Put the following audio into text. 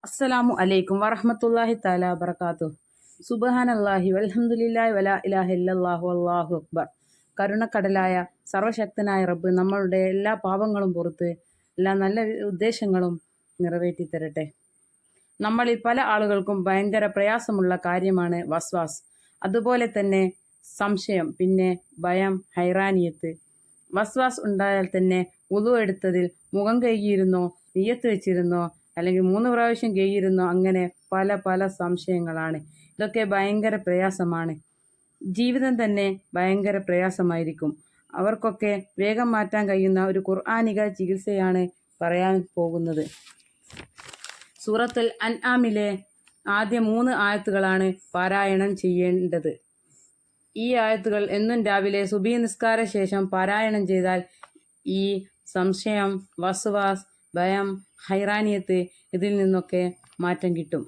അസ്സലാമു അലൈക്കും വറഹ്മത്തുള്ളാഹി തആല വബറകാതുഹു. സുബ്ഹാനല്ലാഹി വൽഹംദുലില്ലാഹി വലാ ഇലാഹ ഇല്ലല്ലാഹു അല്ലാഹു അക്ബർ. കരുണക്കടലായ സർവശക്തനായ റബ്ബ് നമ്മളുടെ എല്ലാ പാപങ്ങളും പുറത്ത് എല്ലാ നല്ല ഉദ്ദേശങ്ങളും നിറവേറ്റി തരട്ടെ. നമ്മളിൽ പല ആളുകൾക്കും ഭയങ്കര പ്രയാസമുള്ള കാര്യമാണ് വസ്വാസ്, അതുപോലെ തന്നെ സംശയം, പിന്നെ ഭയം, ഹൈറാനിയത്ത്. വസ്വാസ് ഉണ്ടായാൽ തന്നെ വുളു എടുത്തതിൽ മുഖം കഴുകിയിരുന്നോ, നിയ്യത്ത് വെച്ചിരുന്നോ, അല്ലെങ്കിൽ 3 പ്രാവശ്യം കഴുകിയിരുന്നോ, അങ്ങനെ പല പല സംശയങ്ങളാണ്. ഇതൊക്കെ ഭയങ്കര പ്രയാസമാണ്. ജീവിതം തന്നെ ഭയങ്കര പ്രയാസമായിരിക്കും. അവർക്കൊക്കെ വേഗം മാറ്റാൻ കഴിയുന്ന ഒരു ഖുർആനിക ചികിത്സയാണ് പറയാൻ പോകുന്നത്. സൂറത്തുൽ അൻആമിലെ ആദ്യ 3 ആയത്തുകളാണ് പാരായണം ചെയ്യേണ്ടത്. ഈ ആയത്തുകൾ എന്നും രാവിലെ സുബഹി നിസ്കാര ശേഷം പാരായണം ചെയ്താൽ ഈ സംശയം, വസ്വാസ്, ഭയം, ഹൈറാനിയത്ത് ഇതിൽ നിന്നൊക്കെ മാറ്റം കിട്ടും.